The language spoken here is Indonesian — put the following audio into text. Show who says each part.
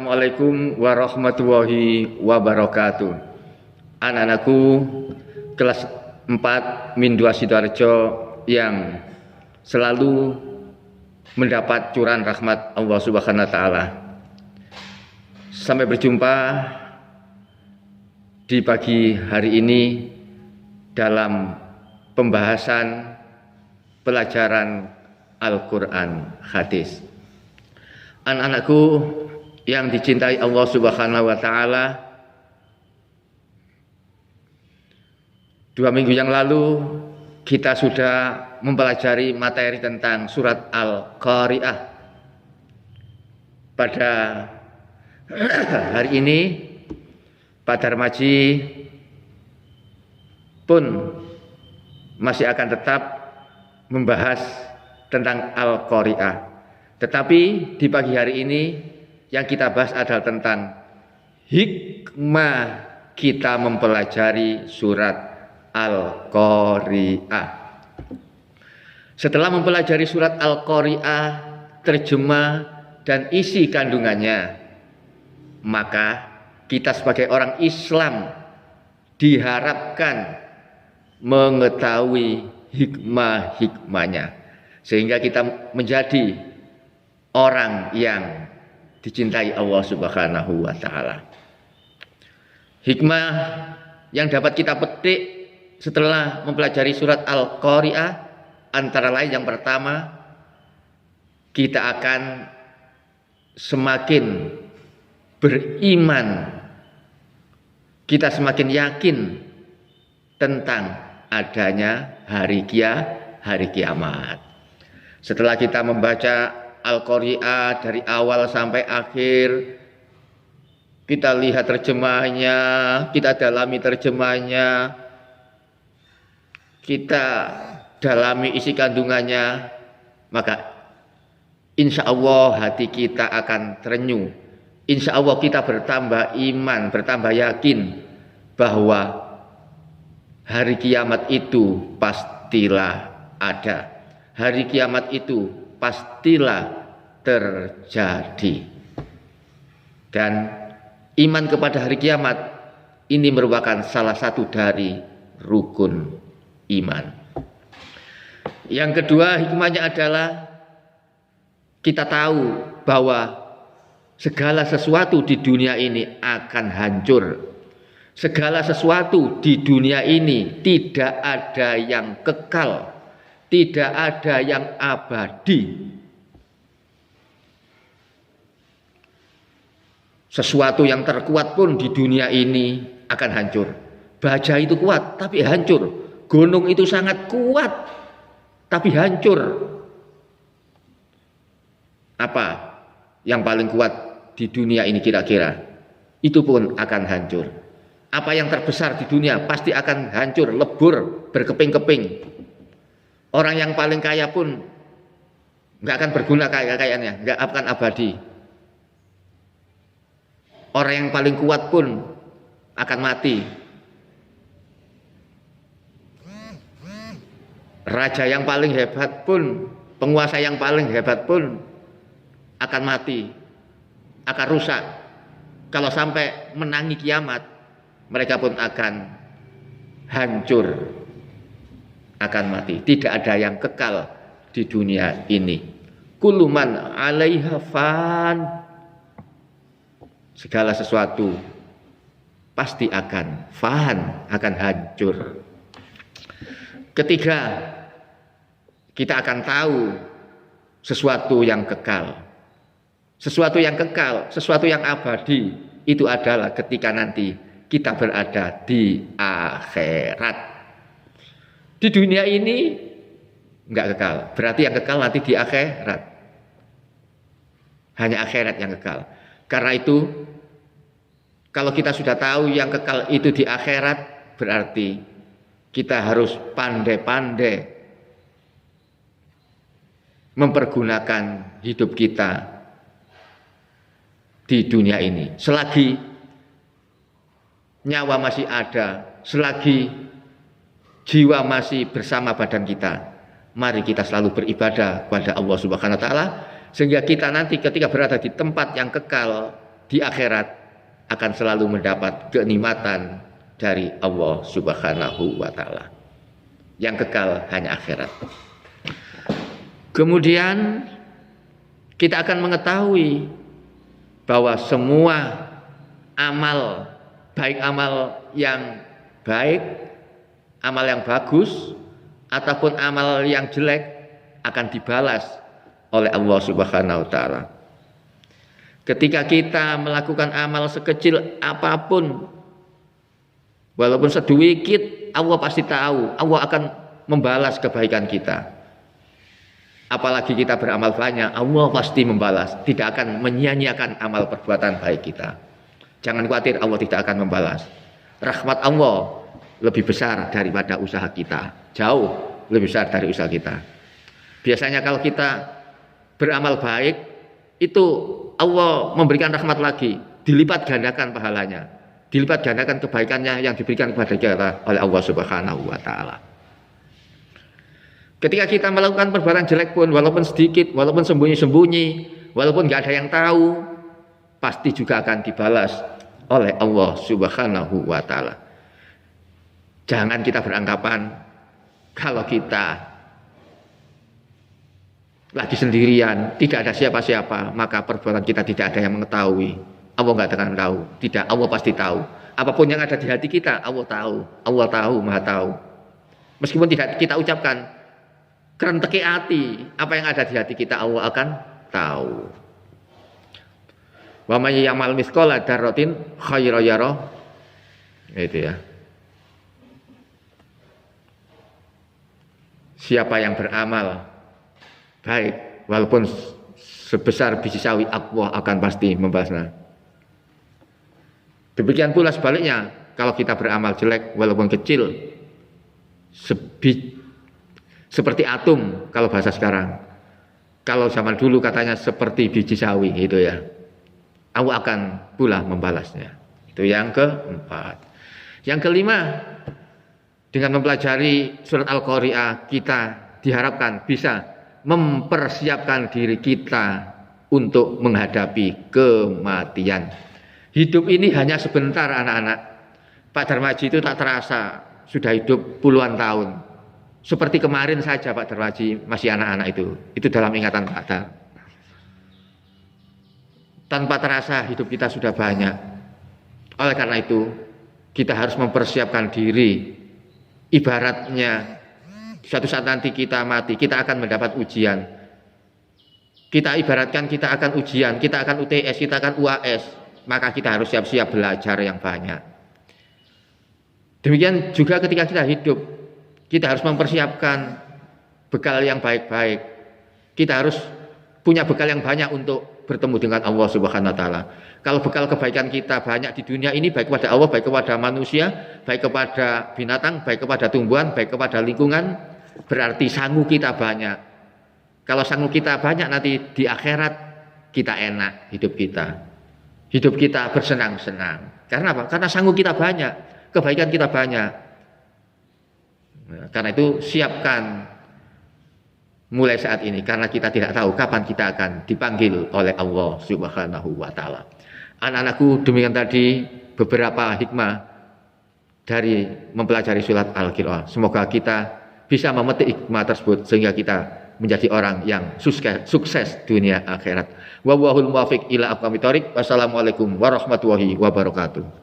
Speaker 1: Assalamualaikum warahmatullahi wabarakatuh. Anak-anakku kelas 4 Min 2 Sidoarjo yang selalu mendapat curahan rahmat Allah Subhanahu wa taala. Sampai berjumpa di pagi hari ini dalam pembahasan pelajaran Al-Qur'an hadis. Anak-anakku yang dicintai Allah Subhanahu wa taala, 2 minggu yang lalu kita sudah mempelajari materi tentang surat Al-Qari'ah. Pada hari ini Pak Darmaji pun masih akan tetap membahas tentang Al-Qari'ah. Tetapi di pagi hari ini yang kita bahas adalah tentang hikmah kita mempelajari surat Al-Qari'ah. Setelah mempelajari surat Al-Qari'ah, terjemah dan isi kandungannya, maka kita sebagai orang Islam diharapkan mengetahui hikmah-hikmahnya, sehingga kita menjadi orang yang dicintai Allah Subhanahu wa taala. Hikmah yang dapat kita petik setelah mempelajari surat Al-Qari'ah antara lain yang pertama, kita akan semakin beriman, kita semakin yakin tentang adanya hari kiamat. Setelah kita membaca Al-Qari'ah dari awal sampai akhir, kita lihat terjemahnya, kita dalami terjemahnya, kita dalami isi kandungannya, maka insya Allah hati kita akan terenyuh. Insya Allah kita bertambah iman, bertambah yakin bahwa hari kiamat itu pastilah ada. Hari kiamat itu pastilah terjadi. Dan iman kepada hari kiamat ini merupakan salah satu dari rukun iman. Yang kedua, hikmahnya adalah kita tahu bahwa segala sesuatu di dunia ini akan hancur. Segala sesuatu di dunia ini tidak ada yang kekal, tidak ada yang abadi. Sesuatu yang terkuat pun di dunia ini akan hancur. Baja itu kuat tapi hancur. Gunung itu sangat kuat tapi hancur. Apa yang paling kuat di dunia ini kira-kira? Itu pun akan hancur. Apa yang terbesar di dunia pasti akan hancur, lebur, berkeping-keping. Orang yang paling kaya pun nggak akan berguna kekayaannya, nggak akan abadi. Orang yang paling kuat pun akan mati. Raja yang paling hebat pun, penguasa yang paling hebat pun akan mati, akan rusak. Kalau sampai menangi kiamat, mereka pun akan hancur, akan mati. Tidak ada yang kekal di dunia ini. Kullu man 'alaiha fan. Segala sesuatu pasti akan fan, akan hancur. Ketiga, kita akan tahu sesuatu yang kekal. Sesuatu yang kekal, sesuatu yang abadi itu adalah ketika nanti kita berada di akhirat. Di dunia ini enggak kekal. Berarti yang kekal nanti di akhirat. Hanya akhirat yang kekal. Karena itu, kalau kita sudah tahu yang kekal itu di akhirat, berarti kita harus pandai-pandai mempergunakan hidup kita di dunia ini. Selagi nyawa masih ada, selagi jiwa masih bersama badan kita, mari kita selalu beribadah kepada Allah Subhanahu wa taala, sehingga kita nanti ketika berada di tempat yang kekal, di akhirat akan selalu mendapat kenikmatan dari Allah Subhanahu wa taala. Yang kekal hanya akhirat. Kemudian kita akan mengetahui bahwa semua amal, baik amal yang baik, amal yang bagus, ataupun amal yang jelek akan dibalas oleh Allah Subhanahu wa taala. Ketika kita melakukan amal sekecil apapun, walaupun sedikit, Allah pasti tahu, Allah akan membalas kebaikan kita. Apalagi kita beramal banyak, Allah pasti membalas, tidak akan menyia-nyiakan amal perbuatan baik kita. Jangan khawatir, Allah tidak akan membalas. Rahmat Allah lebih besar daripada usaha kita, jauh lebih besar dari usaha kita. Biasanya kalau kita beramal baik, itu Allah memberikan rahmat lagi, dilipat gandakan pahalanya, dilipat gandakan kebaikannya yang diberikan kepada kita oleh Allah Subhanahu wa taala. Ketika kita melakukan perbuatan jelek pun, walaupun sedikit, walaupun sembunyi-sembunyi, walaupun nggak ada yang tahu, pasti juga akan dibalas oleh Allah Subhanahu wa taala. Jangan kita beranggapan kalau kita lagi sendirian, tidak ada siapa-siapa, maka perbuatan kita tidak ada yang mengetahui. Allah nggak akan tahu. Tidak, Allah pasti tahu. Apapun yang ada di hati kita, Allah tahu. Allah tahu, Maha tahu. Meskipun tidak kita ucapkan, kerenteki hati, apa yang ada di hati kita, Allah akan tahu. Wa may ya'mal mithqala dzarratin khairan yarah. Itu ya. Siapa yang beramal baik, walaupun sebesar biji sawi, Allah akan pasti membalasnya. Demikian pula sebaliknya, kalau kita beramal jelek, walaupun kecil, seperti atom kalau bahasa sekarang. Kalau zaman dulu katanya seperti biji sawi, gitu ya. Allah akan pula membalasnya. Itu yang keempat. Yang kelima, dengan mempelajari surat Al-Qari'ah, kita diharapkan bisa mempersiapkan diri kita untuk menghadapi kematian. Hidup ini hanya sebentar, anak-anak. Pak Darmaji itu tak terasa sudah hidup puluhan tahun. Seperti kemarin saja Pak Darmaji masih anak-anak itu. Itu dalam ingatan Pak Dar. Tanpa terasa hidup kita sudah banyak. Oleh karena itu, kita harus mempersiapkan diri. Ibaratnya suatu saat nanti kita mati, kita akan mendapat ujian. Kita ibaratkan kita akan ujian, kita akan UTS, kita akan UAS. Maka kita harus siap-siap belajar yang banyak. Demikian juga ketika kita hidup, kita harus mempersiapkan bekal yang baik-baik. Kita harus punya bekal yang banyak untuk bertemu dengan Allah Subhanahu wa taala. Kalau bekal kebaikan kita banyak di dunia ini, baik kepada Allah, baik kepada manusia, baik kepada binatang, baik kepada tumbuhan, baik kepada lingkungan, berarti sangu kita banyak. Kalau sangu kita banyak, nanti di akhirat kita enak hidup kita. Hidup kita bersenang-senang. Karena apa? Karena sangu kita banyak, kebaikan kita banyak. Karena itu siapkan mulai saat ini, karena kita tidak tahu kapan kita akan dipanggil oleh Allah Subhanahu wa taala. Anak-anakku, demikian tadi beberapa hikmah dari mempelajari surat Al-Qari'ah. Semoga kita bisa memetik hikmah tersebut sehingga kita menjadi orang yang sukses dunia akhirat. Wallahul muwaffiq ila aqwamit thoriq. Wassalamualaikum warahmatullahi wabarakatuh.